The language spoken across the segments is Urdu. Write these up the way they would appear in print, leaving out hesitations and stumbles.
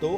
$2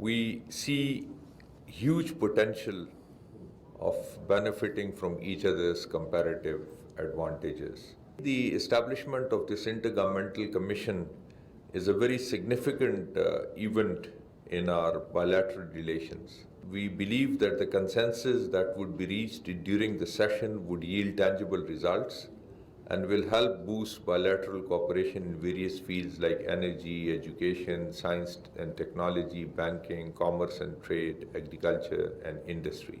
We see huge potential of benefiting from each other's comparative advantages. The establishment of this Intergovernmental Commission is a very significant event in our bilateral relations. We believe that the consensus that would be reached during the session would yield tangible results and will help boost bilateral cooperation in various fields like energy, education, science and technology, banking, commerce and trade, agriculture and industry.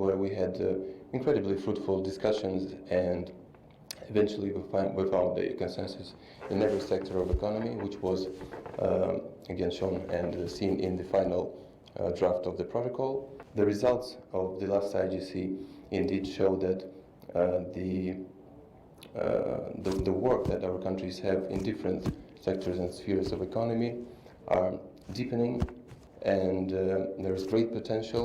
Where we had incredibly fruitful discussions and eventually we found a consensus in every sector of economy, which was again shown and seen in the final draft of the protocol. The results of the last IGC indeed show that the work that our countries have in different sectors and spheres of economy are deepening and there is great potential.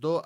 $2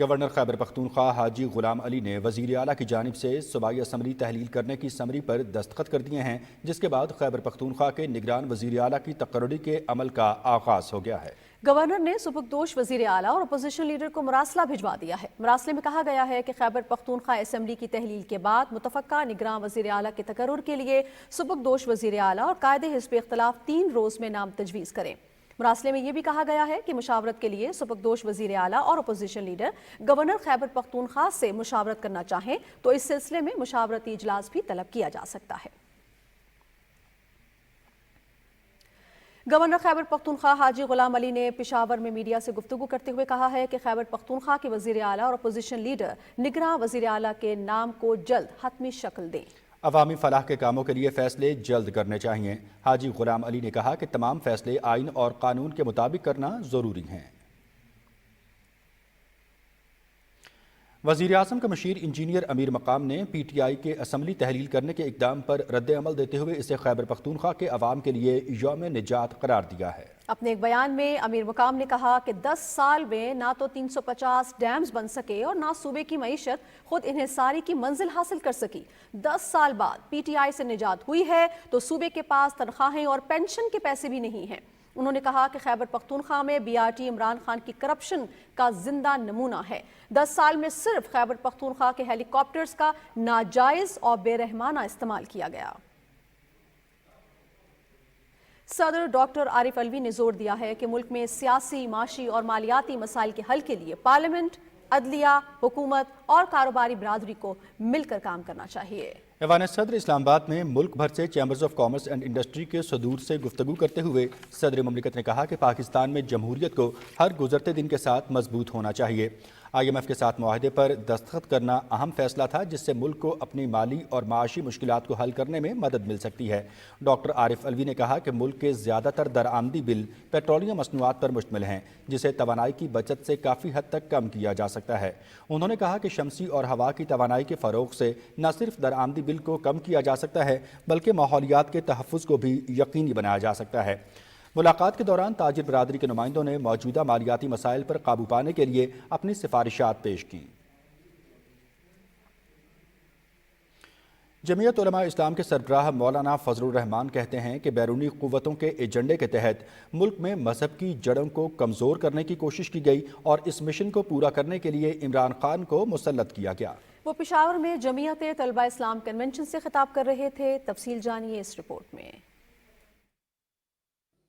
governor Khyber Pakhtunkhwa حاجی غلام علی نے وزیر اعلیٰ کی جانب سے صوبائی اسمبلی تحلیل کرنے کی سمری پر دستخط کر دیے ہیں، جس کے بعد خیبر پختونخوا کے نگران وزیر اعلیٰ کی تقرری کے عمل کا آغاز ہو گیا ہے۔ گورنر نے سبکدوش وزیر اعلیٰ اور اپوزیشن لیڈر کو مراسلہ بھجوا دیا ہے۔ مراسلے میں کہا گیا ہے کہ خیبر پختونخوا اسمبلی کی تحلیل کے بعد متفقہ نگراں وزیر اعلیٰ کے تقرر کے لیے سبکدوش وزیر اعلیٰ اور قائد حزب اختلاف 3 روز میں نام تجویز کریں۔ مراسلے میں یہ بھی کہا گیا ہے کہ مشاورت کے لیے سبکدوش وزیر اعلیٰ اور opposition leader governor Khyber Pakhtunkhwa سے مشاورت کرنا چاہیں تو اس سلسلے میں مشاورتی اجلاس بھی طلب کیا جا سکتا ہے۔ گورنر خیبر پختونخوا حاجی غلام علی نے پشاور میں میڈیا سے گفتگو کرتے ہوئے کہا ہے کہ خیبر پختونخوا کے وزیر اعلیٰ اور اپوزیشن لیڈر نگراں وزیر اعلیٰ کے نام کو جلد حتمی شکل دیں۔ عوامی فلاح کے کاموں کے لیے فیصلے جلد کرنے چاہیے۔ حاجی غلام علی نے کہا کہ تمام فیصلے آئین اور قانون کے مطابق کرنا ضروری ہیں۔ وزیر اعظم کا مشیر انجینئر امیر مقام نے پی ٹی آئی کے اسمبلی تحلیل کرنے کے اقدام پر رد عمل دیتے ہوئے اسے خیبر پختونخوا کے عوام کے لیے یوم نجات قرار دیا ہے۔ اپنے ایک بیان میں امیر مقام نے کہا کہ 10 سال میں نہ تو 350 ڈیمز بن سکے اور نہ صوبے کی معیشت خود انحصاری کی منزل حاصل کر سکی۔ 10 سال بعد پی ٹی آئی سے نجات ہوئی ہے تو صوبے کے پاس تنخواہیں اور پینشن کے پیسے بھی نہیں ہیں۔ انہوں نے کہا کہ خیبر پختونخوا میں B R T Imran Khan کی کرپشن کا زندہ نمونہ ہے۔ 10 سال میں صرف خیبر پختونخوا کے ہیلی کاپٹرز کا ناجائز اور بے رحمانہ استعمال کیا گیا۔ صدر ڈاکٹر عارف علوی نے زور دیا ہے کہ ملک میں سیاسی، معاشی اور مالیاتی مسائل کے حل کے لیے پارلیمنٹ، عدلیہ، حکومت اور کاروباری برادری کو مل کر کام کرنا چاہیے۔ ایوان صدر اسلام آباد میں ملک بھر سے chambers of commerce and industry کے صدور سے گفتگو کرتے ہوئے صدر مملکت نے کہا کہ پاکستان میں جمہوریت کو ہر گزرتے دن کے ساتھ مضبوط ہونا چاہیے۔ آئی ایم ایف کے ساتھ معاہدے پر دستخط کرنا اہم فیصلہ تھا جس سے ملک کو اپنی مالی اور معاشی مشکلات کو حل کرنے میں مدد مل سکتی ہے۔ ڈاکٹر عارف علوی نے کہا کہ ملک کے زیادہ تر درآمدی بل پیٹرولیم مصنوعات پر مشتمل ہیں جسے توانائی کی بچت سے کافی حد تک کم کیا جا سکتا ہے۔ انہوں نے کہا کہ شمسی اور ہوا کی توانائی کے فروغ سے نہ صرف درآمدی بل کو کم کیا جا سکتا ہے بلکہ ماحولیات کے تحفظ کو بھی یقینی بنایا جا سکتا ہے۔ ملاقات کے دوران تاجر برادری کے نمائندوں نے موجودہ مالیاتی مسائل پر قابو پانے کے لیے اپنی سفارشات پیش کی۔ جمعیت علماء اسلام کے سربراہ مولانا فضل الرحمان کہتے ہیں کہ بیرونی قوتوں کے ایجنڈے کے تحت ملک میں مذہب کی جڑوں کو کمزور کرنے کی کوشش کی گئی اور اس مشن کو پورا کرنے کے لیے عمران خان کو مسلط کیا گیا۔ وہ پشاور میں جمعیت طلبہ اسلام کنونشن سے خطاب کر رہے تھے۔ تفصیل جانیے اس رپورٹ میں۔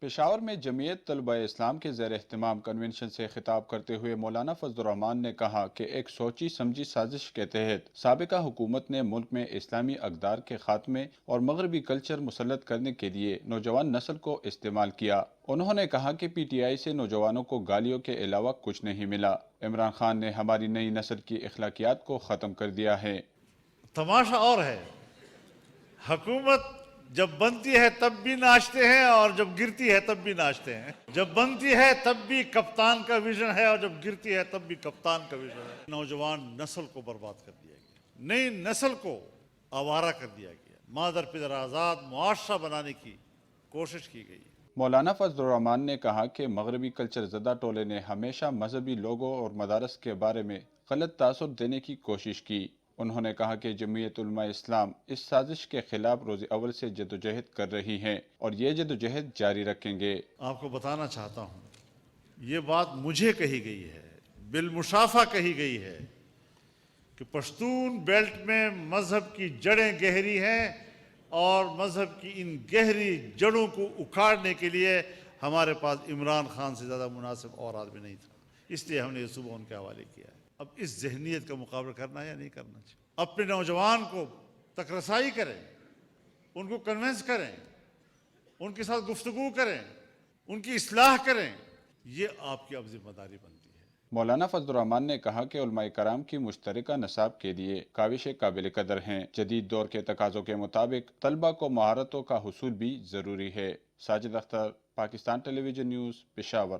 پشاور میں جمعیت طلبہ اسلام کے زیر اہتمام کنونشن سے خطاب کرتے ہوئے مولانا فضل الرحمان نے کہا کہ ایک سوچی سمجھی سازش کے تحت سابقہ حکومت نے ملک میں اسلامی اقدار کے خاتمے اور مغربی کلچر مسلط کرنے کے لیے نوجوان نسل کو استعمال کیا۔ انہوں نے کہا کہ پی ٹی آئی سے نوجوانوں کو گالیوں کے علاوہ کچھ نہیں ملا۔ عمران خان نے ہماری نئی نسل کی اخلاقیات کو ختم کر دیا ہے۔ تماشا اور ہے، حکومت جب بنتی ہے تب بھی ناچتے ہیں اور جب گرتی ہے تب بھی ناچتے ہیں۔ جب بنتی ہے تب بھی کپتان کا ویژن ہے اور جب گرتی ہے تب بھی کپتان کا ویژن ہے۔ نوجوان نسل کو برباد کر دیا گیا، نئی نسل کو آوارہ کر دیا گیا، مادر پدر آزاد معاشرہ بنانے کی کوشش کی گئی۔ مولانا فضل الرحمان نے کہا کہ مغربی کلچر زدہ ٹولے نے ہمیشہ مذہبی لوگوں اور مدارس کے بارے میں غلط تاثر دینے کی کوشش کی۔ انہوں نے کہا کہ جمعیت علماء اسلام اس سازش کے خلاف روز اول سے جدوجہد کر رہی ہیں اور یہ جدوجہد جاری رکھیں گے۔ آپ کو بتانا چاہتا ہوں، یہ بات مجھے کہی گئی ہے، بالمشافہ کہی گئی ہے کہ پشتون بیلٹ میں مذہب کی جڑیں گہری ہیں اور مذہب کی ان گہری جڑوں کو اکھاڑنے کے لیے ہمارے پاس عمران خان سے زیادہ مناسب اور آدمی نہیں تھا، اس لیے ہم نے یہ صبح ان کے حوالے کیا ہے۔ اب اس ذہنیت کا مقابلہ کرنا ہے یا نہیں کرنا چاہیے؟ اپنے نوجوان کو تک رسائی کریں، ان کو کنونس کریں، ان کے ساتھ گفتگو کریں، ان کی اصلاح کریں، یہ آپ کی اب ذمہ داری بنتی ہے۔ مولانا فضل الرحمان نے کہا کہ علماء کرام کی مشترکہ نصاب کے لیے کاوشیں قابل قدر ہیں۔ جدید دور کے تقاضوں کے مطابق طلبہ کو مہارتوں کا حصول بھی ضروری ہے۔ ساجد اختر، پاکستان ٹیلی ویژن نیوز، پشاور۔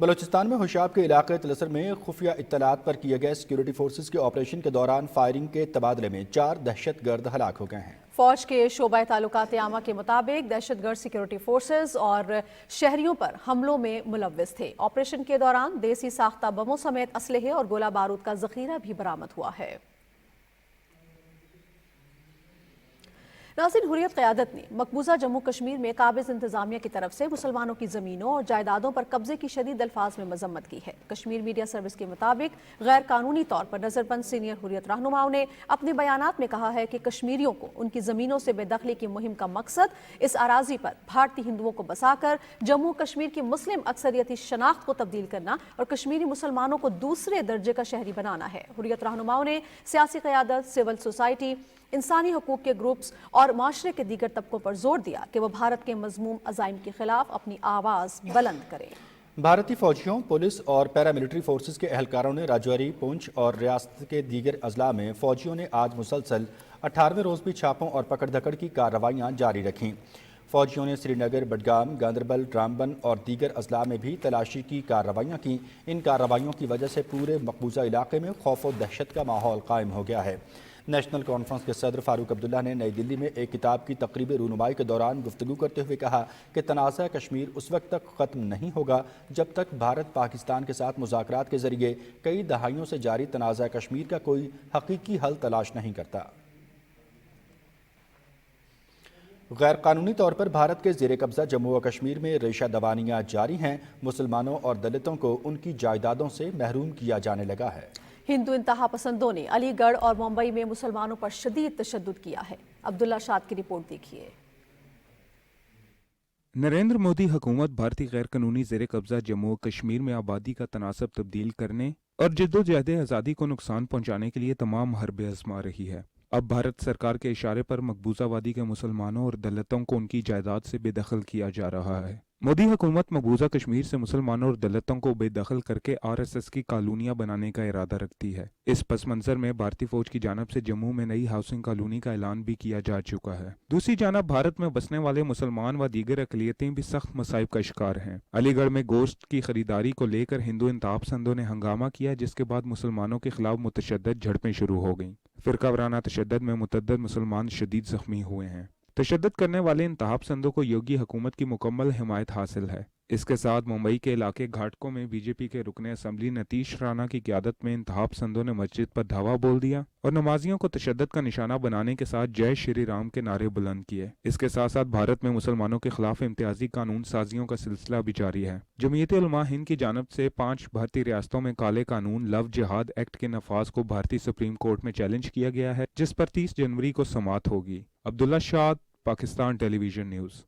بلوچستان میں ہوشاب کے علاقے تلسر میں خفیہ اطلاعات پر کیے گئے سیکیورٹی فورسز کے آپریشن کے دوران فائرنگ کے تبادلے میں 4 دہشت گرد ہلاک ہو گئے ہیں۔ فوج کے شعبہ تعلقات عامہ کے مطابق دہشت گرد سیکیورٹی فورسز اور شہریوں پر حملوں میں ملوث تھے۔ آپریشن کے دوران دیسی ساختہ بموں سمیت اسلحے اور گولہ بارود کا ذخیرہ بھی برآمد ہوا ہے۔ ناظرین، حریت قیادت نے مقبوضہ جموں کشمیر میں قابض انتظامیہ کی طرف سے مسلمانوں کی زمینوں اور جائیدادوں پر قبضے کی شدید الفاظ میں مذمت کی ہے۔ کشمیر میڈیا سروس کے مطابق غیر قانونی طور پر نظر بند سینئر حریت رہنماؤں نے اپنے بیانات میں کہا ہے کہ کشمیریوں کو ان کی زمینوں سے بے دخلی کی مہم کا مقصد اس اراضی پر بھارتی ہندوؤں کو بسا کر جموں کشمیر کی مسلم اکثریتی شناخت کو تبدیل کرنا اور کشمیری مسلمانوں کو دوسرے درجے کا شہری بنانا ہے۔ حریت رہنماؤں نے سیاسی قیادت، سول سوسائٹی، انسانی حقوق کے گروپس اور معاشرے کے دیگر طبقوں پر زور دیا کہ وہ بھارت کے مذموم عزائم کے خلاف اپنی آواز بلند کریں۔ بھارتی فوجیوں، پولیس اور پیراملٹری فورسز کے اہلکاروں نے راجوری، پونچھ اور ریاست کے دیگر اضلاع میں فوجیوں نے آج مسلسل 18ویں روز بھی چھاپوں اور پکڑ دھکڑ کی کارروائیاں جاری رکھیں۔ فوجیوں نے سری نگر، بڈگام، گاندربل، رامبن اور دیگر اضلاع میں بھی تلاشی کی کارروائیاں کی۔ ان کارروائیوں کی وجہ سے پورے مقبوضہ علاقے میں خوف و دہشت کا ماحول قائم ہو گیا ہے۔ نیشنل کانفرنس کے صدر فاروق عبداللہ نے نئی دلی میں ایک کتاب کی تقریبی رونمائی کے دوران گفتگو کرتے ہوئے کہا کہ تنازع کشمیر اس وقت تک ختم نہیں ہوگا جب تک بھارت پاکستان کے ساتھ مذاکرات کے ذریعے کئی دہائیوں سے جاری تنازع کشمیر کا کوئی حقیقی حل تلاش نہیں کرتا۔ غیر قانونی طور پر بھارت کے زیر قبضہ جموں و کشمیر میں ریشہ دوانیاں جاری ہیں۔ مسلمانوں اور دلتوں کو ان کی جائیدادوں سے محروم کیا جانے لگا ہے۔ ہندو انتہا پسندوں نے علی گڑھ اور ممبئی میں مسلمانوں پر شدید تشدد کیا ہے۔ عبداللہ شاد کی رپورٹ دیکھیے۔ نریندر مودی حکومت بھارتی غیر قانونی زیر قبضہ جموں و کشمیر میں آبادی کا تناسب تبدیل کرنے اور جدوجہد آزادی کو نقصان پہنچانے کے لیے تمام حربے آزما رہی ہے۔ اب بھارت سرکار کے اشارے پر مقبوضہ وادی کے مسلمانوں اور دلتوں کو ان کی جائیداد سے بے دخل کیا جا رہا ہے۔ مودی حکومت مقبوضہ کشمیر سے مسلمانوں اور دلتوں کو بے دخل کر کے RSS کی کالونیاں بنانے کا ارادہ رکھتی ہے۔ اس پس منظر میں بھارتی فوج کی جانب سے جموں میں نئی ہاؤسنگ کالونی کا اعلان بھی کیا جا چکا ہے۔ دوسری جانب بھارت میں بسنے والے مسلمان و دیگر اقلیتیں بھی سخت مصائب کا شکار ہیں۔ علی گڑھ میں گوشت کی خریداری کو لے کر ہندو انتہا پسندوں نے ہنگامہ کیا، جس کے بعد مسلمانوں کے خلاف متشدد جھڑپیں شروع ہو گئیں۔ فرقہ وارانہ تشدد میں متعدد مسلمان شدید زخمی ہوئے ہیں۔ تشدد کرنے والے انتہا پسندوں کو یوگی حکومت کی مکمل حمایت حاصل ہے۔ اس کے ساتھ ممبئی کے علاقے گھاٹکوں میں بی جے پی کے رکن اسمبلی نتیش رانا کی قیادت میں انتہا پسندوں نے مسجد پر دھاوا بول دیا اور نمازیوں کو تشدد کا نشانہ بنانے کے ساتھ جے شری رام کے نعرے بلند کیے۔ اس کے ساتھ ساتھ بھارت میں مسلمانوں کے خلاف امتیازی قانون سازیوں کا سلسلہ بھی جاری ہے۔ جمعیت علماء ہند کی جانب سے 5 بھارتی ریاستوں میں کالے قانون لو جہاد ایکٹ کے نفاذ کو بھارتی سپریم کورٹ میں چیلنج کیا گیا ہے، جس پر 30 جنوری کو سماعت ہوگی۔ عبداللہ شاد، پاکستان ٹیلی ویژن نیوز۔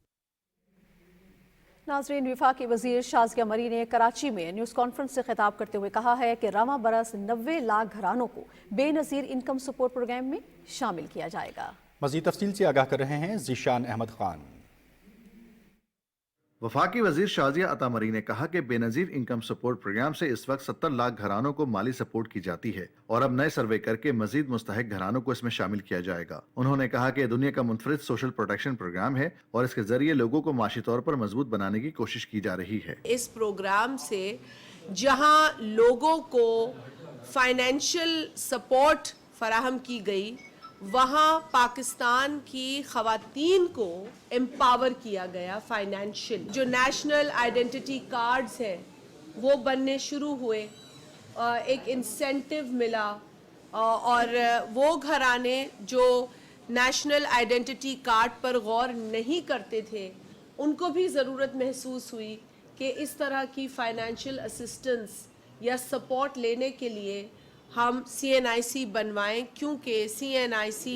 ناظرین، وفاقی وزیر شازیہ مری نے کراچی میں نیوز کانفرنس سے خطاب کرتے ہوئے کہا ہے کہ رواں برس 90 لاکھ گھرانوں کو بے نظیر انکم سپورٹ پروگرام میں شامل کیا جائے گا۔ مزید تفصیل سے آگاہ کر رہے ہیں ذیشان احمد خان۔ وفاقی وزیر شازیہ عطا مری نے کہا کہ بے نظیر انکم سپورٹ پروگرام سے اس وقت 70 لاکھ گھرانوں کو مالی سپورٹ کی جاتی ہے اور اب نئے سروے کر کے مزید مستحق گھرانوں کو اس میں شامل کیا جائے گا۔ انہوں نے کہا کہ دنیا کا منفرد سوشل پروٹیکشن پروگرام ہے اور اس کے ذریعے لوگوں کو معاشی طور پر مضبوط بنانے کی کوشش کی جا رہی ہے۔ اس پروگرام سے جہاں لوگوں کو فائنینشیل سپورٹ فراہم کی گئی، وہاں پاکستان کی خواتین کو امپاور کیا گیا فائنینشیل۔ جو نیشنل آئیڈینٹی کارڈز ہیں وہ بننے شروع ہوئے، ایک انسینٹیو ملا، اور وہ گھرانے جو نیشنل آئیڈینٹی کارڈ پر غور نہیں کرتے تھے ان کو بھی ضرورت محسوس ہوئی کہ اس طرح کی فائنینشیل اسسٹنس یا سپورٹ لینے کے لیے ہم CNIC بنوائیں، کیونکہ CNIC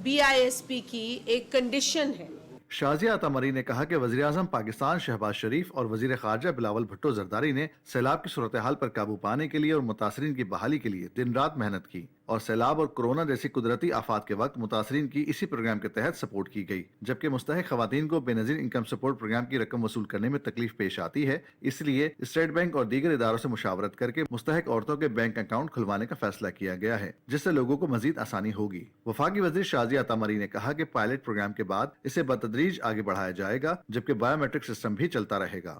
BISP کی ایک کنڈیشن ہے۔ شازیہ عطا مری نے کہا کہ وزیراعظم پاکستان شہباز شریف اور وزیر خارجہ بلاول بھٹو زرداری نے سیلاب کی صورتحال پر قابو پانے کے لیے اور متاثرین کی بحالی کے لیے دن رات محنت کی، اور سیلاب اور کورونا جیسی قدرتی آفات کے وقت متاثرین کی اسی پروگرام کے تحت سپورٹ کی گئی، جبکہ مستحق خواتین کو بے نظیر انکم سپورٹ پروگرام کی رقم وصول کرنے میں تکلیف پیش آتی ہے، اس لیے اسٹیٹ بینک اور دیگر اداروں سے مشاورت کر کے مستحق عورتوں کے بینک اکاؤنٹ کھلوانے کا فیصلہ کیا گیا ہے، جس سے لوگوں کو مزید آسانی ہوگی۔ وفاقی وزیر شازیہ عطا مری نے کہا کہ پائلٹ پروگرام کے بعد اسے بتدریج آگے بڑھایا جائے گا، جبکہ بایو میٹرک سسٹم بھی چلتا رہے گا۔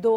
2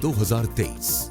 2023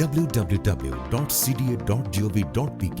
www.cda.gov.pk।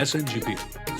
SNGPL,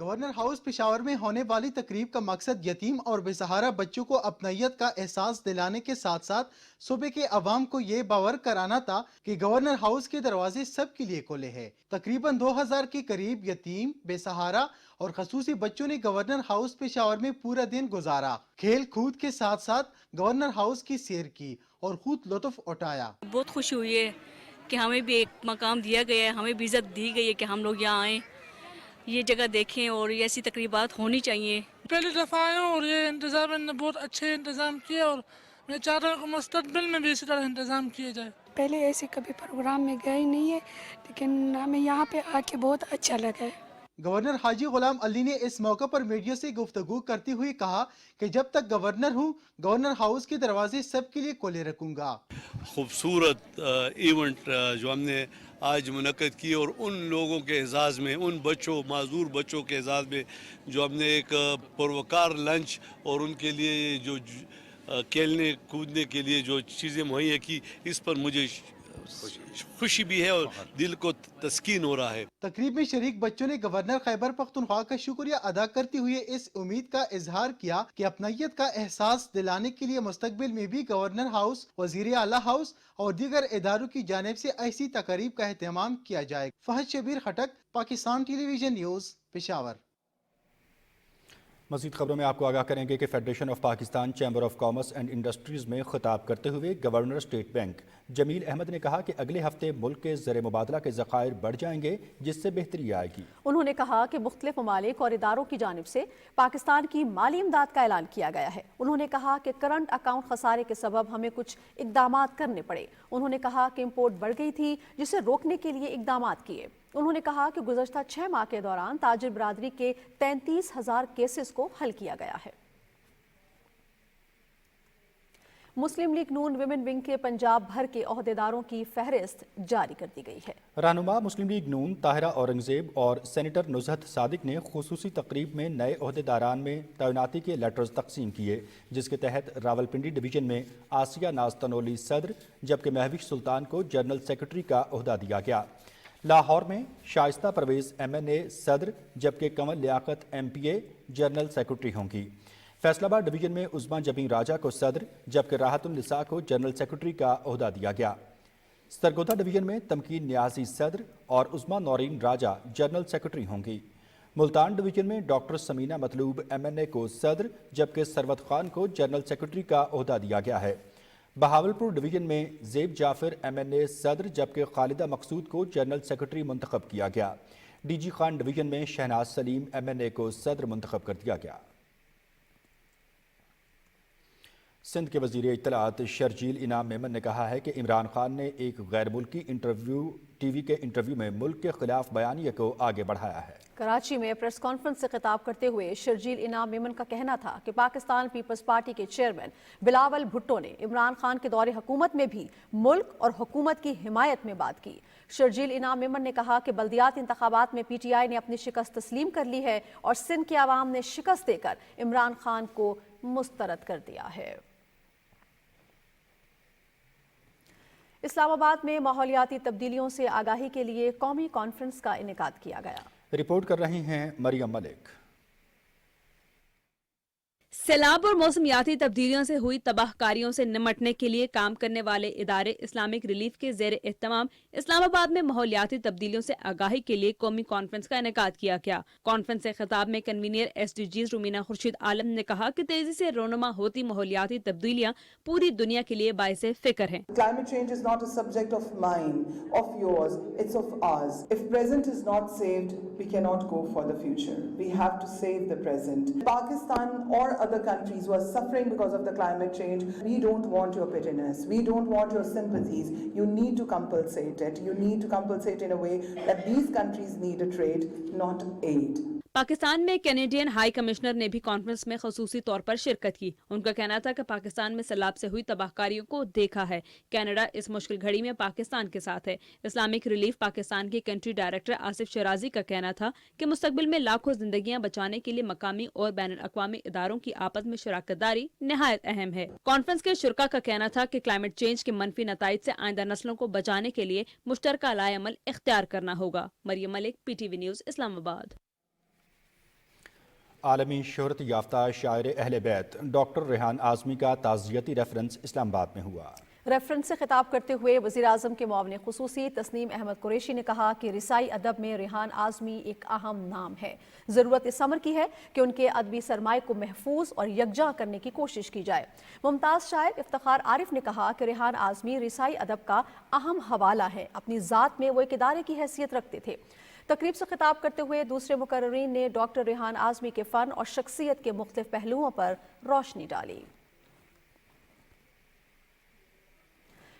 governor house Peshawar میں ہونے والی تقریب کا مقصد یتیم اور بے سہارا بچوں کو اپنائیت کا احساس دلانے کے ساتھ ساتھ صوبے کے عوام کو یہ باور کرانا تھا کہ گورنر ہاؤس کے دروازے سب کے لیے کھلے ہیں۔ تقریباً 2000 کے قریب یتیم، بے سہارا اور خصوصی بچوں نے گورنر ہاؤس پشاور میں پورا دن گزارا۔ کھیل کود کے ساتھ ساتھ گورنر ہاؤس کی سیر کی اور خود لطف اٹھایا۔ بہت خوشی ہوئی ہے کہ ہمیں بھی ایک مقام دیا گیا ہے، ہمیں بھی عزت دی گئی ہے کہ ہم لوگ یہاں آئیں، یہ جگہ دیکھیں اور یہ ایسی تقریبات ہونی چاہیے۔ پہلی دفعہ آیا ہوں اور یہ انتظامیہ نے بہت اچھے انتظام کیے اور میں چاہتا ہوں کہ مستقبل میں بھی اسی طرح انتظام کیے جائے۔ پہلے ایسے کبھی پروگرام میں گئے نہیں ہے لیکن ہمیں یہاں پہ آ کے بہت اچھا لگا ہے۔ گورنر حاجی غلام علی نے اس موقع پر میڈیا سے گفتگو کرتے ہوئے کہا کہ جب تک گورنر ہوں گورنر ہاؤس کے دروازے سب کے لیے کھلے رکھوں گا۔ خوبصورت ایونٹ جو ہم نے آج منعقد کی اور ان لوگوں کے اعزاز میں، ان بچوں، معذور بچوں کے اعزاز میں جو ہم نے ایک پروکار لنچ اور ان کے لیے جو کھیلنے کودنے کے لیے جو چیزیں مہیا کی، اس پر مجھے خوشی بھی ہے اور دل کو تسکین ہو رہا ہے۔ تقریب میں شریک بچوں نے گورنر خیبر پختونخوا کا شکریہ ادا کرتے ہوئے اس امید کا اظہار کیا کہ اپنائیت کا احساس دلانے کے لیے مستقبل میں بھی گورنر ہاؤس، وزیر اعلیٰ ہاؤس اور دیگر اداروں کی جانب سے ایسی تقریب کا اہتمام کیا جائے۔ فہد شبیر خٹک، پاکستان ٹیلی ویژن نیوز، پشاور۔ مزید خبروں میں آپ کو آگاہ کریں گے کہ federation of Pakistan chamber of commerce and industries میں خطاب کرتے ہوئے گورنر اسٹیٹ بینک جمیل احمد نے کہا کہ اگلے ہفتے ملک کے زر مبادلہ کے ذخائر بڑھ جائیں گے، جس سے بہتری آئے گی۔ انہوں نے کہا کہ مختلف ممالک اور اداروں کی جانب سے پاکستان کی مالی امداد کا اعلان کیا گیا ہے۔ انہوں نے کہا کہ کرنٹ اکاؤنٹ خسارے کے سبب ہمیں کچھ اقدامات کرنے پڑے۔ انہوں نے کہا کہ امپورٹ بڑھ گئی تھی، جسے روکنے کے لیے اقدامات کیے۔ انہوں نے کہا کہ گزشتہ 6 ماہ کے دوران تاجر برادری کے 33,000 کیسز کو حل کیا گیا ہے۔ مسلم لیگ نون ویمن ونگ کے پنجاب بھر کے عہدیداروں کی فہرست جاری کر دی گئی ہے۔ رہنما مسلم لیگ نون طاہرہ اورنگزیب اور سینیٹر نزہت صادق نے خصوصی تقریب میں نئے عہدیداران میں تعیناتی کے لیٹرز تقسیم کیے، جس کے تحت راولپنڈی ڈویژن میں آسیہ ناز تنولی صدر جبکہ مہوش سلطان کو جنرل سیکرٹری کا عہدہ دیا گیا۔ لاہور میں Shaista Pervez M N A صدر جبکہ Kanwal Liaquat M P A general secretary ہوں گی۔ فیصل آباد ڈویژن میں عظما جبین راجہ کو صدر جبکہ راحت النساء کو جنرل سیکرٹری کا عہدہ دیا گیا۔ سرگودا ڈویژن میں تمکین نیازی صدر اور عظما نورین راجہ جنرل سیکرٹری ہوں گی۔ ملتان ڈویژن میں ڈاکٹر سمینہ مطلوب ایم این اے کو صدر جبکہ سروت خان کو جنرل سیکرٹری کا عہدہ دیا گیا ہے۔ بہاولپور ڈویژن میں زیب جعفر ایم این اے صدر جبکہ خالدہ مقصود کو جنرل سیکرٹری منتخب کیا گیا۔ ڈی جی خان ڈویژن میں شہناز سلیم ایم این اے کو صدر منتخب کر دیا گیا۔ سندھ کے وزیر اطلاعات شرجیل انعام میمن نے کہا ہے کہ عمران خان نے ایک غیر ملکی ٹی وی کے انٹرویو میں ملک کے خلاف بیانیے کو آگے بڑھایا ہے۔ کراچی میں پریس کانفرنس سے خطاب کرتے ہوئے شرجیل انعام میمن کا کہنا تھا کہ پاکستان پیپلز پارٹی کے چیئرمین بلاول بھٹو نے عمران خان کے دور حکومت میں بھی ملک اور حکومت کی حمایت میں بات کی۔ شرجیل انعام میمن نے کہا کہ بلدیاتی انتخابات میں پی ٹی آئی نے اپنی شکست تسلیم کر لی ہے اور سندھ کے عوام نے شکست دے کر عمران خان کو مسترد کر دیا ہے۔ اسلام آباد میں ماحولیاتی تبدیلیوں سے آگاہی کے لیے قومی کانفرنس کا انعقاد کیا گیا۔ رپورٹ کر رہی ہیں مریم ملک۔ سیلاب اور موسمیاتی تبدیلیوں سے ہوئی تباہ کاریوں سے نمٹنے کے لیے کام کرنے والے ادارے اسلامک ریلیف کے زیر اہتمام اسلام آباد میں ماحولیاتی تبدیلیوں سے آگاہی کے لیے قومی کانفرنس کا انعقاد کیا گیا۔ کانفرنس سے خطاب میں convener S D Gs Romina Khurshid Alam نے کہا کہ تیزی سے رونما ہوتی ماحولیاتی تبدیلیاں پوری دنیا کے لیے باعث فکر ہیں۔ Climate change is not a subject of mine, of yours, it's of ours. If present is not saved, we cannot go for the future. We have to save the present. Pakistan or other countries who are suffering because of the climate change, we don't want your pittyness, we don't want your sympathies. You need to compensate it. You need to compensate in a way that these countries need a trade, not aid. Pakistan میں کینیڈین ہائی کمشنر نے بھی کانفرنس میں خصوصی طور پر شرکت کی۔ ان کا کہنا تھا کہ پاکستان میں سیلاب سے ہوئی تباہ کاریوں کو دیکھا ہے۔ کینیڈا اس مشکل گھڑی میں پاکستان کے ساتھ ہے۔ اسلامک ریلیف پاکستان کے کنٹری ڈائریکٹر آصف شرازی کا کہنا تھا کہ مستقبل میں لاکھوں زندگیاں بچانے کے لیے مقامی اور بین الاقوامی اداروں کی آپس میں شراکت داری نہایت اہم ہے۔ کانفرنس کے شرکا کا کہنا تھا کہ کلائمیٹ چینج کے منفی نتائج سے آئندہ نسلوں کو بچانے کے لیے مشترکہ لائے عمل اختیار کرنا ہوگا۔ مریم ملک، پی ٹی وی نیوز، اسلام آباد۔ عالمی شہرت یافتہ شاعر اہل بیت ڈاکٹر ریحان اعظمی کا تعزیتی ریفرنس اسلام آباد میں ہوا۔ ریفرنس سے خطاب کرتے ہوئے وزیر اعظم کے معاون خصوصی تسنیم احمد قریشی نے کہا کہ رسائی ادب میں ریحان اعظمی ایک اہم نام ہے۔ ضرورت اس امر کی ہے کہ ان کے ادبی سرمائے کو محفوظ اور یکجا کرنے کی کوشش کی جائے۔ ممتاز شاعر افتخار عارف نے کہا کہ ریحان اعظمی رسائی ادب کا اہم حوالہ ہے۔ اپنی ذات میں وہ ایک ادارے کی حیثیت رکھتے تھے۔ تقریب سے خطاب کرتے ہوئے دوسرے مقررین نے ڈاکٹر ریحان اعظمی کے فن اور شخصیت کے مختلف پہلوؤں پر روشنی ڈالی۔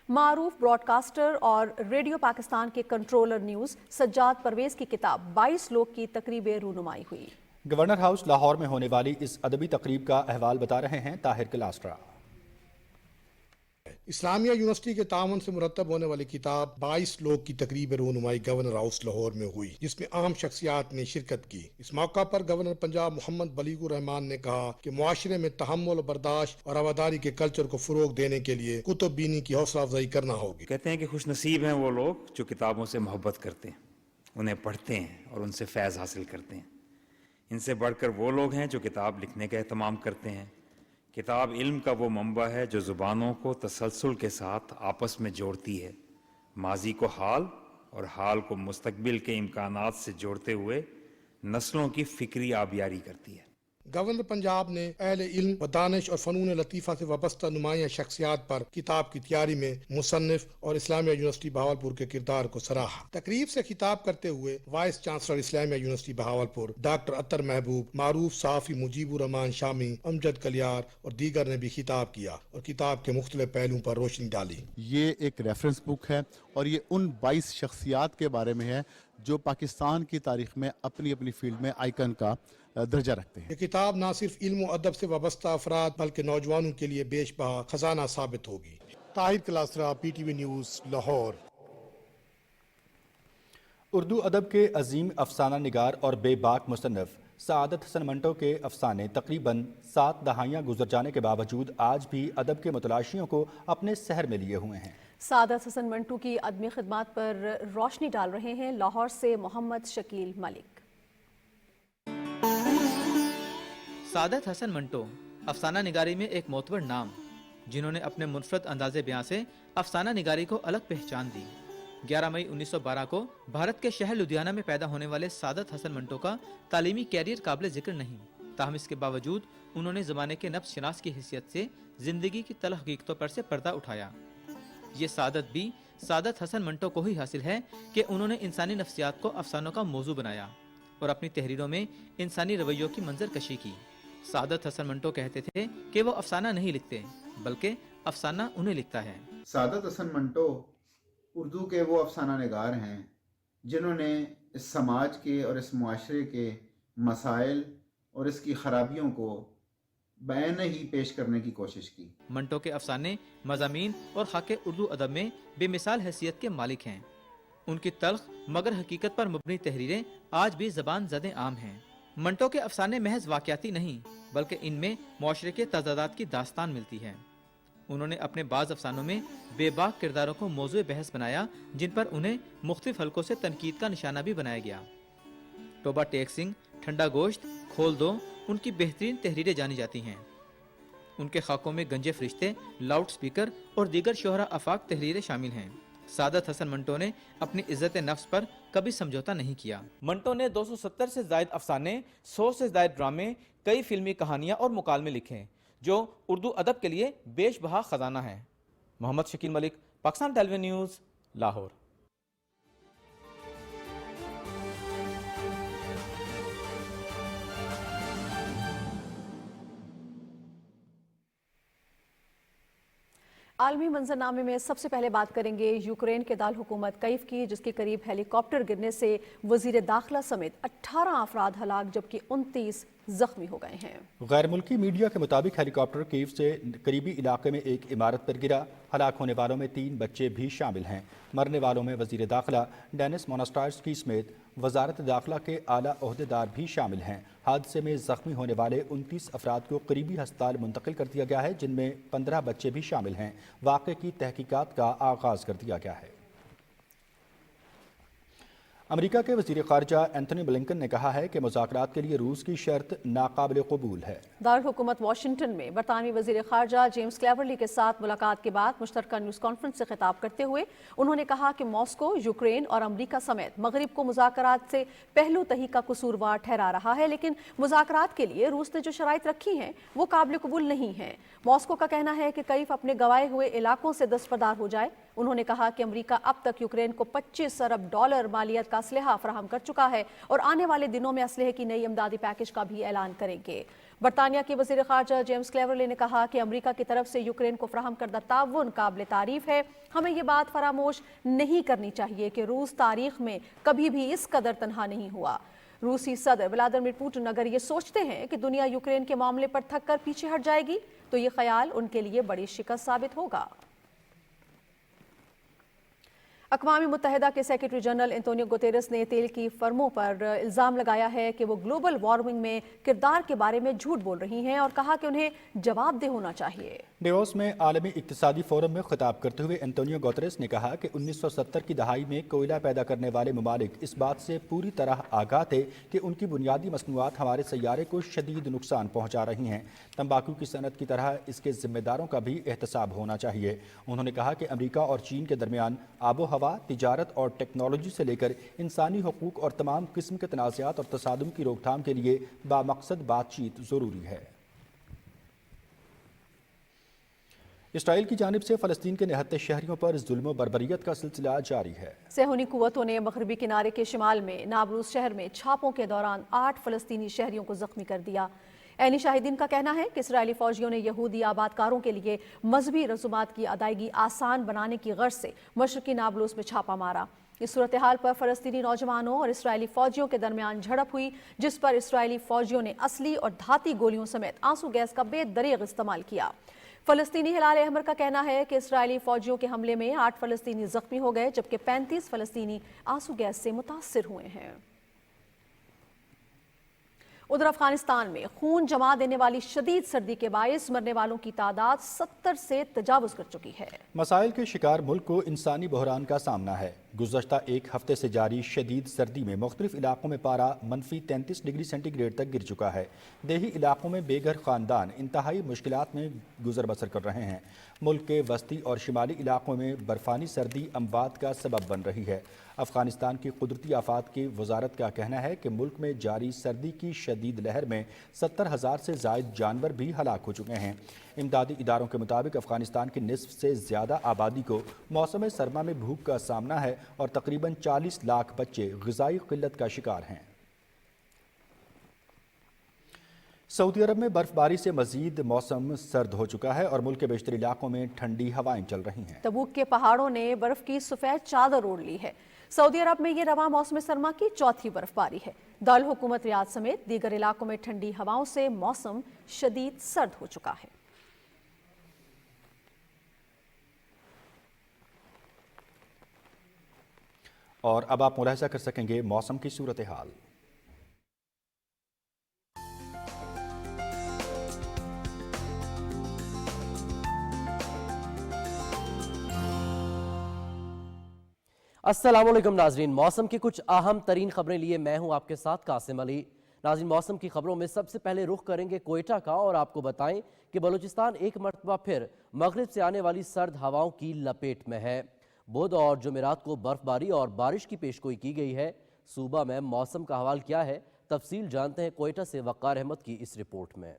معروف براڈ کاسٹر اور ریڈیو پاکستان کے کنٹرولر نیوز سجاد پرویز کی کتاب 22 لوگ کی تقریب رونمائی ہوئی۔ گورنر ہاؤس لاہور میں ہونے والی اس ادبی تقریب کا احوال بتا رہے ہیں طاہر کلاسٹرا۔ اسلامیہ یونیورسٹی کے تعاون سے مرتب ہونے والی کتاب 22 لوگ کی تقریب رونمائی گورنر ہاؤس لاہور میں ہوئی، جس میں اہم شخصیات نے شرکت کی۔ اس موقع پر گورنر پنجاب محمد بلیغ الرحمان نے کہا کہ معاشرے میں تحمل و برداشت اور رواداری کے کلچر کو فروغ دینے کے لیے کتب بینی کی حوصلہ افزائی کرنا ہوگی۔ کہتے ہیں کہ خوش نصیب ہیں وہ لوگ جو کتابوں سے محبت کرتے ہیں، انہیں پڑھتے ہیں اور ان سے فیض حاصل کرتے ہیں۔ ان سے بڑھ کر وہ لوگ ہیں جو کتاب لکھنے کا اہتمام کرتے ہیں۔ کتاب علم کا وہ منبع ہے جو زبانوں کو تسلسل کے ساتھ آپس میں جوڑتی ہے، ماضی کو حال اور حال کو مستقبل کے امکانات سے جوڑتے ہوئے نسلوں کی فکری آبیاری کرتی ہے۔ گورنر پنجاب نے اہل علم و دانش اور فنون لطیفہ سے وابستہ نمایاں شخصیات پر کتاب کی تیاری میں مصنف اور اسلامیہ یونیورسٹی بہاولپور کے کردار کو سراہا۔ تقریب سے خطاب کرتے ہوئے وائس چانسلر اسلامیہ یونیورسٹی بہاولپور ڈاکٹر اطہر محبوب، معروف صحافی مجیب الرحمان شامی، امجد کلیار اور دیگر نے بھی خطاب کیا اور کتاب کے مختلف پہلوؤں پر روشنی ڈالی۔ یہ ایک ریفرنس بک ہے اور یہ ان 22 شخصیات کے بارے میں ہے جو پاکستان کی تاریخ میں اپنی اپنی فیلڈ میں آئیکن کا درجہ رکھتے ہیں۔ یہ کتاب نہ صرف علم و ادب سے وابستہ افراد بلکہ نوجوانوں کے لیے بیش بہا خزانہ ثابت ہوگی۔ Tahir Klasra, P T V news, Lahore. Urdu ادب کے عظیم افسانہ نگار اور بے باک مصنف سعادت حسن منٹو کے افسانے تقریباً 7 دہائیاں گزر جانے کے باوجود آج بھی ادب کے متلاشیوں کو اپنے سحر میں لیے ہوئے ہیں۔ سعادت حسن منٹو کی ادبی خدمات پر روشنی ڈال رہے ہیں لاہور سے محمد شکیل ملک۔ سعادت حسن منٹو افسانہ نگاری میں ایک معتبر نام، جنہوں نے اپنے منفرد انداز بیاں سے افسانہ نگاری کو الگ پہچان دی۔ 11 مئی 1912 کو بھارت کے شہر لدھیانہ میں پیدا ہونے والے سعادت حسن منٹو کا تعلیمی کیریئر قابل ذکر نہیں، تاہم اس کے باوجود انہوں نے زمانے کے نبض شناس کی حیثیت سے زندگی کی تلخ حقیقتوں پر سے پردہ اٹھایا۔ یہ سعادت بھی سعادت حسن منٹو کو ہی حاصل ہے کہ انہوں نے انسانی نفسیات کو افسانوں کا موضوع بنایا اور اپنی تحریروں میں انسانی رویوں کی منظر کشی کی۔ سعادت حسن منٹو کہتے تھے کہ وہ افسانہ نہیں لکھتے بلکہ افسانہ انہیں لکھتا ہے۔ سعادت حسن منٹو اردو کے وہ افسانہ نگار ہیں جنہوں نے اس سماج کے اور اس معاشرے کے مسائل اور اس کی خرابیوں کو بیان ہی پیش کرنے کی کوشش کی۔ منٹو کے افسانے مضامین اور خاک اردو ادب میں بے مثال حیثیت کے مالک ہیں۔ ان کی تلخ مگر حقیقت پر مبنی تحریریں آج بھی زبان زدیں عام ہیں۔ منٹو کے افسانے محض واقعاتی نہیں بلکہ ان میں معاشرے کے تضادات کی داستان ملتی ہے۔ انہوں نے اپنے بعض افسانوں میں بے باک کرداروں کو موضوع بحث بنایا جن پر انہیں مختلف حلقوں سے تنقید کا نشانہ بھی بنایا گیا۔ ٹوبہ ٹیک سنگھ، ٹھنڈا گوشت، کھول دو ان کی بہترین تحریریں جانی جاتی ہیں۔ ان کے خاکوں میں گنجے فرشتے، لاؤڈ سپیکر اور دیگر شہرا آفاق تحریریں شامل ہیں۔ سعادت حسن منٹو نے اپنی عزت نفس پر کبھی سمجھوتا نہیں کیا۔ منٹو نے 270 سے زائد افسانے، 100 سے زائد ڈرامے، کئی فلمی کہانیاں اور مکالمے لکھے جو اردو ادب کے لیے بیش بہا خزانہ ہیں۔ محمد شکیل ملک، پاکستان ٹیلی ویژن نیوز، لاہور۔ عالمی منظرنامے میں سب سے پہلے بات کریں گے یوکرین کے دارالحکومت کیف کی، جس کے قریب ہیلی کاپٹر گرنے سے وزیر داخلہ سمیت 18 افراد ہلاک جبکہ 29 زخمی ہو گئے ہیں۔ غیر ملکی میڈیا کے مطابق ہیلی کاپٹر کیف سے قریبی علاقے میں ایک عمارت پر گرا۔ ہلاک ہونے والوں میں 3 بچے بھی شامل ہیں۔ مرنے والوں میں وزیر داخلہ ڈینس موناسٹائرسکی سمیت وزارت داخلہ کے اعلیٰ عہدیدار بھی شامل ہیں۔ حادثے میں زخمی ہونے والے 29 افراد کو قریبی ہسپتال منتقل کر دیا گیا ہے، جن میں 15 بچے بھی شامل ہیں۔ واقعے کی تحقیقات کا آغاز کر دیا گیا ہے۔ امریکہ کے وزیر خارجہ اینتھونی بلنکن نے کہا ہے کہ مذاکرات کے لیے روس کی شرط ناقابل قبول ہے۔ دارالحکومت واشنگٹن میں برطانوی وزیر خارجہ جیمز کلیورلی کے ساتھ ملاقات کے بعد مشترکہ نیوز کانفرنس سے خطاب کرتے ہوئے انہوں نے کہا کہ ماسکو یوکرین اور امریکہ سمیت مغرب کو مذاکرات سے پہلو تہی کا قصوروار ٹھہرا رہا ہے، لیکن مذاکرات کے لیے روس نے جو شرائط رکھی ہیں وہ قابل قبول نہیں ہیں۔ ماسکو کا کہنا ہے کہ کیف اپنے گنوائے ہوئے علاقوں سے دستبردار ہو جائے۔ انہوں نے کہا کہ امریکہ اب تک یوکرین کو $25 ارب مالیت کا اسلحہ فراہم کر چکا ہے اور آنے والے دنوں میں اسلحے کی نئی امدادی پیکج کا بھی اعلان کریں گے۔ برطانیہ کے وزیر خارجہ جیمز کلیورلی نے کہا کہ امریکہ کی طرف سے یوکرین کو فراہم کردہ تعاون قابل تعریف ہے۔ ہمیں یہ بات فراموش نہیں کرنی چاہیے کہ روس تاریخ میں کبھی بھی اس قدر تنہا نہیں ہوا۔ روسی صدر ولادیمیر پوٹن اگر یہ سوچتے ہیں کہ دنیا یوکرین کے معاملے پر تھک کر پیچھے ہٹ جائے گی تو یہ خیال ان کے لیے بڑی شکست ثابت ہوگا۔ اقوام متحدہ کے سیکرٹری جنرل انتونیو گوتیرس نے تیل کی فرموں پر الزام لگایا ہے کہ وہ گلوبل وارمنگ میں کردار کے بارے میں جھوٹ بول رہی ہیں اور کہا کہ انہیں جواب دہ ہونا چاہیے۔ ڈیووس میں عالمی اقتصادی فورم میں خطاب کرتے ہوئے انتونیو گوتیرس نے کہا کہ 1970 کی دہائی میں کوئلہ پیدا کرنے والے ممالک اس بات سے پوری طرح آگاہ تھے کہ ان کی بنیادی مصنوعات ہمارے سیارے کو شدید نقصان پہنچا رہی ہیں۔ تمباکو کی صنعت کی طرح اس کے ذمہ داروں کا بھی احتساب ہونا چاہیے۔ انہوں نے کہا کہ امریکہ اور چین کے درمیان آب و ہوا، تجارت اور ٹیکنالوجی سے لے کر انسانی حقوق اور تمام قسم کے تنازعات اور تصادم کی روک تھام کے لیے بامقصد بات چیت ضروری ہے۔ اسرائیل کی جانب سے فلسطین کے نہتے شہریوں پر ظلم و بربریت کا سلسلہ جاری ہے۔ صہیونی قوتوں نے مغربی کنارے کے شمال میں نابلس شہر میں چھاپوں کے دوران 8 فلسطینی شہریوں کو زخمی کر دیا۔ عینی شاہدین کا کہنا ہے کہ اسرائیلی فوجیوں نے یہودی آبادکاروں کے لیے مذہبی رسومات کی ادائیگی آسان بنانے کی غرض سے مشرقی نابلس میں چھاپہ مارا۔ اس صورتحال پر فلسطینی نوجوانوں اور اسرائیلی فوجیوں کے درمیان جھڑپ ہوئی، جس پر اسرائیلی فوجیوں نے اصلی اور دھاتی گولیوں سمیت آنسو گیس کا بے دریغ استعمال کیا۔ فلسطینی ہلال احمر کا کہنا ہے کہ اسرائیلی فوجیوں کے حملے میں 8 فلسطینی زخمی ہو گئے جبکہ 35 فلسطینی آنسو گیس سے متاثر ہوئے ہیں۔ ادھر افغانستان میں خون جما دینے والی شدید سردی کے باعث مرنے والوں کی تعداد 70 سے تجاوز کر چکی ہے۔ مسائل کے شکار ملک کو انسانی بحران کا سامنا ہے۔ گزشتہ ایک ہفتے سے جاری شدید سردی میں مختلف علاقوں میں پارہ -33 ڈگری سینٹی گریڈ تک گر چکا ہے۔ دیہی علاقوں میں بے گھر خاندان انتہائی مشکلات میں گزر بسر کر رہے ہیں۔ ملک کے وسطی اور شمالی علاقوں میں برفانی سردی اموات کا سبب بن رہی ہے۔ افغانستان کی قدرتی آفات کی وزارت کا کہنا ہے کہ ملک میں جاری سردی کی شدید لہر میں 70,000 سے زائد جانور بھی ہلاک ہو چکے ہیں۔ امدادی اداروں کے مطابق افغانستان کی نصف سے زیادہ آبادی کو موسم سرما میں بھوک کا سامنا ہے اور تقریباً 40 لاکھ بچے غذائی قلت کا شکار ہیں۔ سعودی عرب میں برف باری سے مزید موسم سرد ہو چکا ہے اور ملک کے بیشتر علاقوں میں ٹھنڈی ہوائیں چل رہی ہیں۔ تبوک کے پہاڑوں نے برف کی سفید چادر اوڑھ لی ہے۔ سعودی عرب میں یہ رواں موسم سرما کی چوتھی برف باری ہے۔ دارالحکومت ریاض سمیت دیگر علاقوں میں ٹھنڈی ہواؤں سے موسم شدید سرد ہو چکا ہے۔ اور اب آپ ملاحظہ کر سکیں گے موسم کی صورتحال۔ السلام علیکم ناظرین، موسم کی کچھ اہم ترین خبریں لیے میں ہوں آپ کے ساتھ قاسم علی۔ ناظرین، موسم کی خبروں میں سب سے پہلے رخ کریں گے کوئٹہ کا اور آپ کو بتائیں کہ بلوچستان ایک مرتبہ پھر مغرب سے آنے والی سرد ہواؤں کی لپیٹ میں ہے۔ بدھ اور جمعرات کو برف باری اور بارش کی پیشگوئی کی گئی ہے۔ صوبہ میں موسم کا حوال کیا ہے، تفصیل جانتے ہیں کوئٹہ سے وقار احمد کی اس رپورٹ میں۔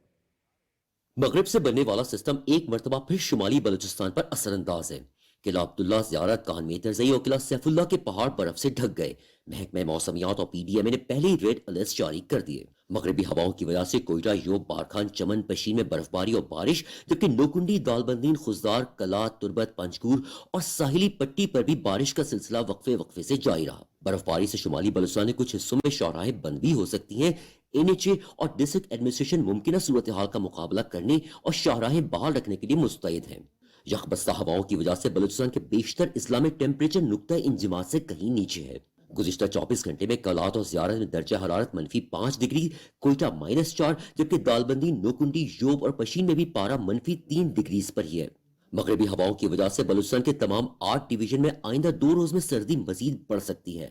مغرب سے بننے والا سسٹم ایک مرتبہ پھر شمالی بلوچستان پر اثر انداز ہے۔ قلعہ عبداللہ زیارت، کان میترزئی اور قلعہ سیف اللہ کے پہاڑ برف سے ڈھک گئے۔ محکمہ موسمیات اور پی ڈی ایم نے پہلے ہی ریڈ الرٹ جاری کر دیے۔ مغربی ہواؤں کی وجہ سے کوئٹہ، یوب، بارکھان، چمن، پشین میں برف باری اور بارش، جبکہ نوکنڈی، دالبندین، خزدار، کلا، تربت، پنجگور اور ساحلی پٹی پر بھی بارش کا سلسلہ وقفے سے جاری رہا۔ برف باری سے شمالی بلوچستان کے کچھ حصوں میں شاہراہیں بند بھی ہو سکتی ہیں۔ NHA اور ڈسٹرکٹ ایڈمنسٹریشن ممکنہ صورتحال کا مقابلہ کرنے اور شاہراہیں بحال رکھنے کے لیے مستعد ہیں۔ یخ بستہ ہواؤں کی وجہ سے بلوچستان کے بیشتر اضلاع میں ٹیمپریچر نقطہ انجماد سے کہیں نیچے ہے۔ گزشتہ 24 گھنٹے میں کلات اور زیارت میں درجہ حرارت -5 ڈگری، کوئٹہ -4، جبکہ دالبندی، نوکنڈی، یوب اور پشین میں بھی پارہ -3 ڈگریز پر ہی ہے۔ مغربی ہواؤں کی وجہ سے بلوچستان کے تمام 8 ڈویژن میں آئندہ 2 روز میں سردی مزید بڑھ سکتی ہے۔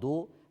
2,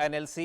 NLC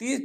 30